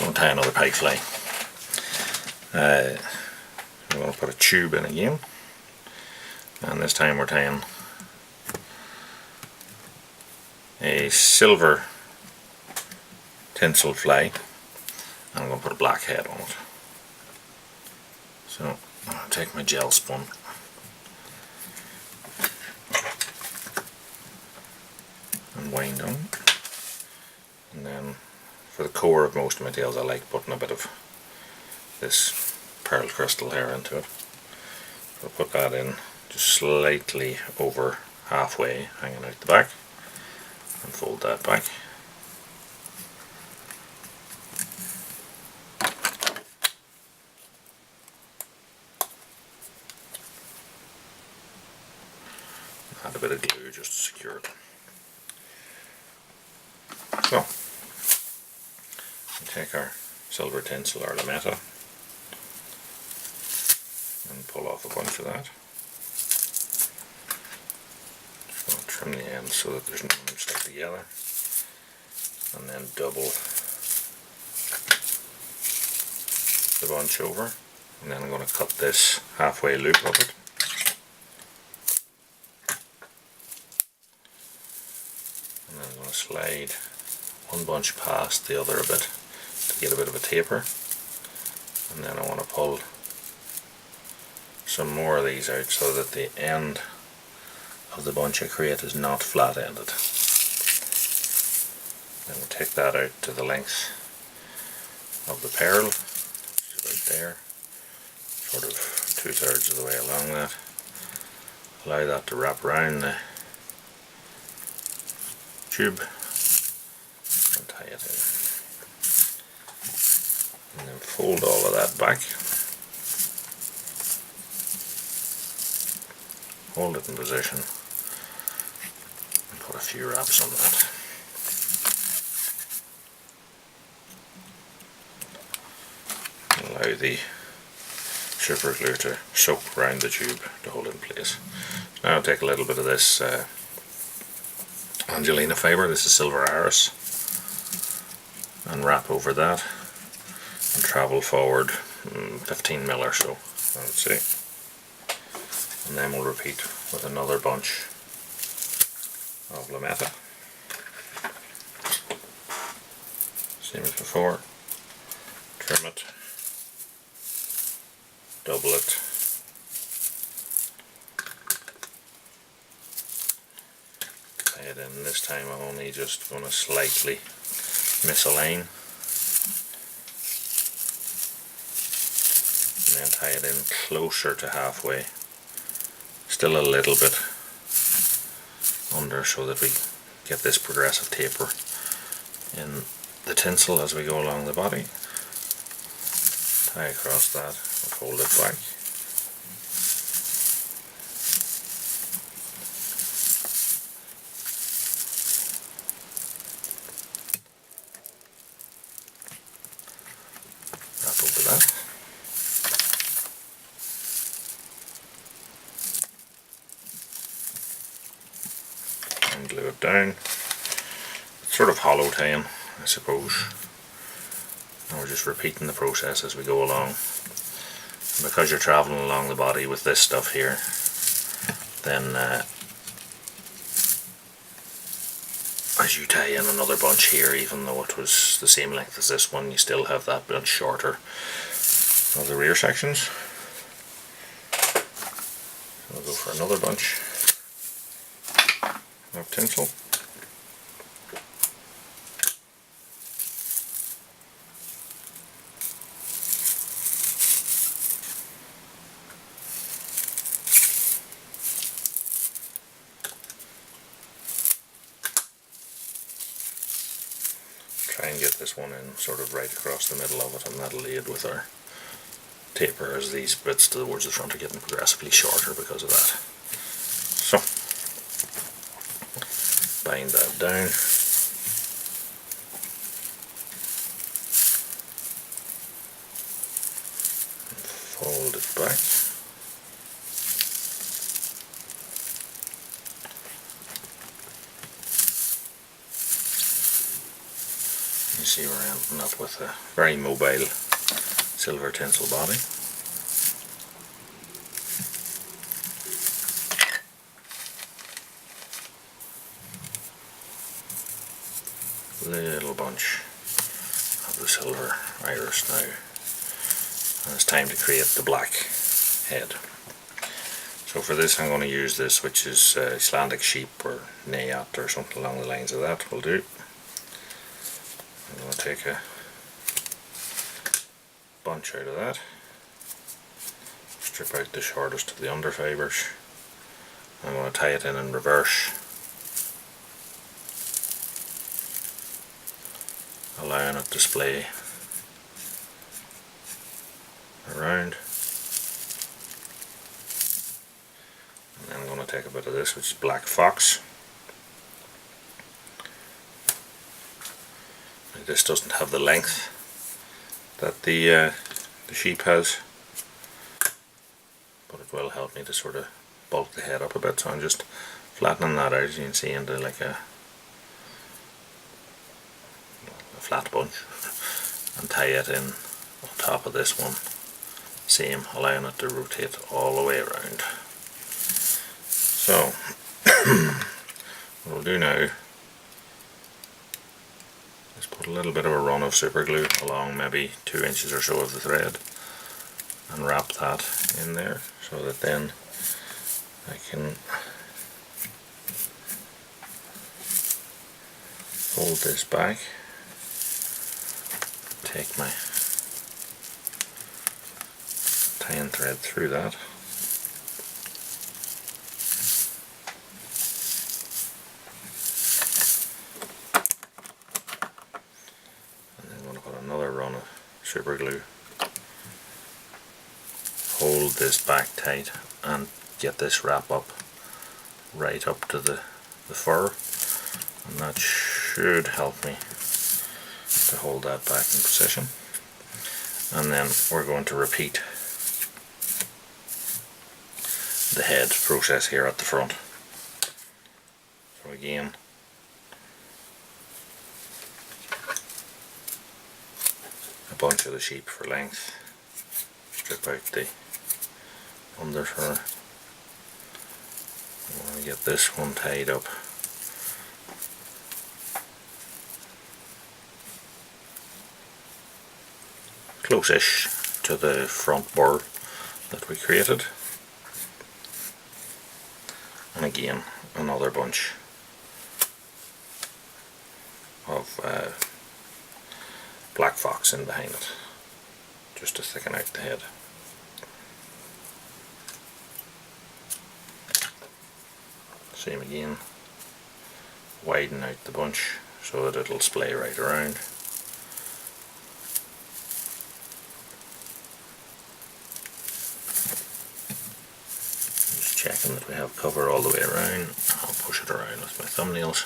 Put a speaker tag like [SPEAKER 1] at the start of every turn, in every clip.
[SPEAKER 1] going to tie another pike fly. I'm going to put a tube in again, and this time we're tying a silver tinsel fly, and I'm going to put a black head on it. So I'll take my gel spun and wind on, and then for the core of most of my tails I like putting a bit of this pearl crystal hair into it. So I'll put that in just slightly over halfway, hanging out the back, and fold that back. Add a bit of glue just to secure it. So, we take our silver tinsel or lametta and pull off a bunch of that. Just going to trim the ends so that there's none of them stuck together, and then double the bunch over, and then I'm going to cut this halfway loop of it. And then I'm going to slide one bunch past the other a bit to get a bit of a taper, and then I want to pull some more of these out so that the end of the bunch I create is not flat ended. Then we'll take that out to the length of the pearl, which is about there, sort of 2/3 of the way along that. Allow that to wrap around the tube and tie it in, and then fold all of that back, hold it in position, and put a few wraps on that. Allow the super glue to soak around the tube to hold it in place. Now I'll take a little bit of this Angelina fibre, this is silver iris, and wrap over that and travel forward 15 mil or so, I would say. And then we'll repeat with another bunch of lametta. Same as before, trim it, double it, tie it in. This time I'm only just going to slightly misalign, and then tie it in closer to halfway, still a little bit under, so that we get this progressive taper in the tinsel as we go along the body. Tie across that and fold it back. Wrap over that. And glue it down. It's sort of hollow tying, I suppose. And we're just repeating the process as we go along. And because you're travelling along the body with this stuff here, then as you tie in another bunch here, even though it was the same length as this one, you still have that bit shorter of the rear sections. We'll go for another bunch of tinsel. Try and get this one in sort of right across the middle of it, and that'll aid with our taper, as these bits towards the front are getting progressively shorter because of that. So, bind that down. Fold it back. see we're ending up with a very mobile silver tinsel body. Little bunch of the silver iris now, and it's time to create the black head. So for this I'm going to use this, which is Icelandic sheep or Nayat or something along the lines of that will do. I'm going to take a bunch out of that, strip out the shortest of the under fibres. I'm going to tie it in reverse, allowing it to splay around. And then I'm going to take a bit of this, which is black fox. This doesn't have the length that the sheep has, but it will help me to sort of bulk the head up a bit. So I'm just flattening that out, as you can see, into like a flat bunch, and tie it in on top of this one, same, allowing it to rotate all the way around. So what we'll do now is put a little bit of a run of super glue along maybe 2 inches or so of the thread and wrap that in there, so that then I can fold this back, take my tying thread through that, and then I'm going to put another run of super glue, hold this back tight and get this wrap up right up to the fur, and that should help me to hold that back in position. And then we're going to repeat the head process here at the front. So again, a bunch of the sheep for length, strip out the under fur. I want to get this one tied up close-ish to the front burr that we created, and again another bunch of black fox in behind it, just to thicken out the head. Same again, widen out the bunch so that it'll splay right around. Just checking that we have cover all the way around. I'll push it around with my thumbnails.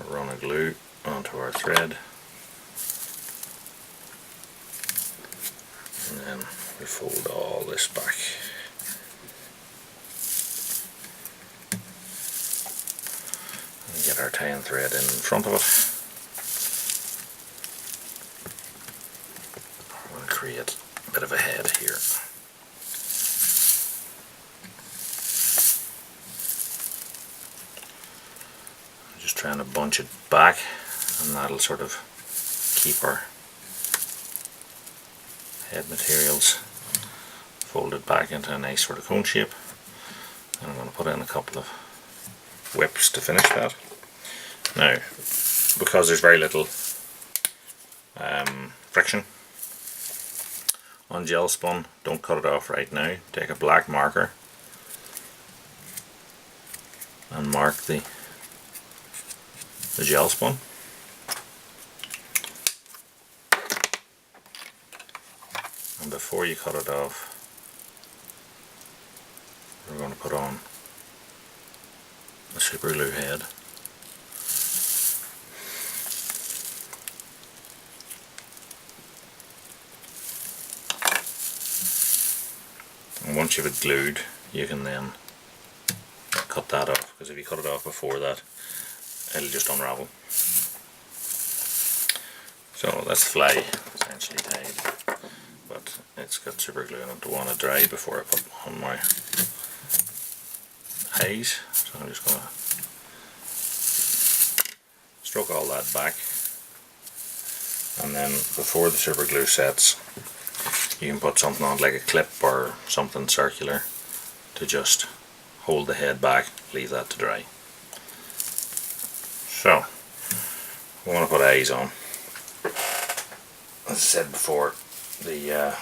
[SPEAKER 1] Run a glue onto our thread, and then we fold all this back. And get our tying thread in front of it. We're going to create a bit of a head here. Just trying to bunch it back, and that'll sort of keep our head materials folded back into a nice sort of cone shape. And I'm going to put in a couple of whips to finish that. Now, because there's very little friction on gel spun, don't cut it off right now. Take a black marker and mark the gel spun. And before you cut it off, we're going to put on the super glue head. And once you've it glued, you can then cut that off, because if you cut it off before that, it'll just unravel. So that's the fly essentially tied, but it's got super glue in it. I want to dry before I put on my eyes, so I'm just going to stroke all that back, and then before the super glue sets, you can put something on, like a clip or something circular, to just hold the head back, leave that to dry. So we want to put eyes on. As I said before, the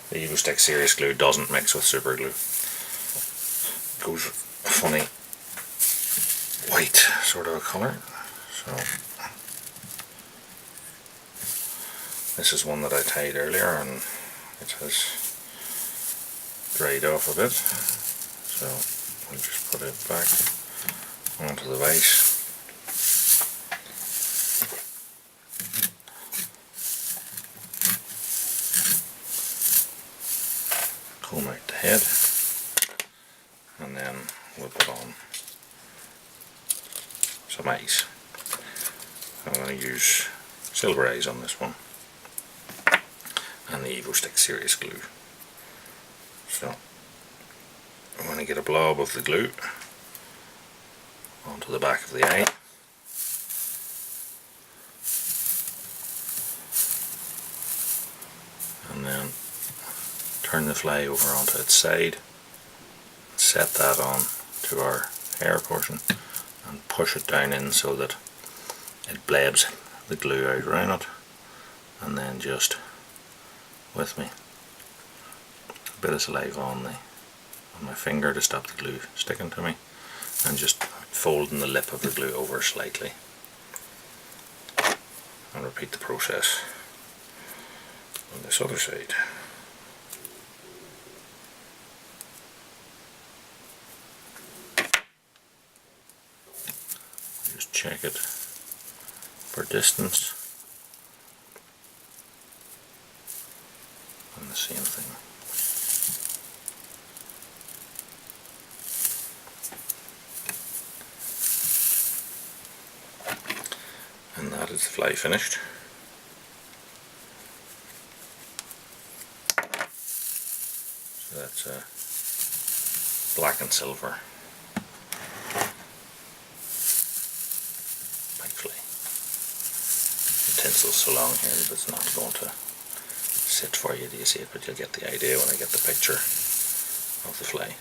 [SPEAKER 1] the Evo-Stick Serious Glue doesn't mix with super glue. It goes a funny white sort of a colour. So this is one that I tied earlier, and it has dried off a bit. So we'll just put it back onto the vise. Comb out the head, and then we'll put on some eyes. I'm going to use silver eyes on this one, and the Evo-Stick Serious Glue. So I'm going to get a blob of the glue onto the back of the eye, and then turn the fly over onto its side, set that on to our hair portion, and push it down in so that it blebs the glue out around it, and then just with me a bit of saliva on my finger to stop the glue sticking to me, and just folding the lip of the glue over slightly, and repeat the process on this other side. Just check it for distance, and the same thing. And that is the fly finished. So that's black and silver Pike fly. The tinsel's so long here that it's not going to sit for you. Do you see it? But you'll get the idea when I get the picture of the fly.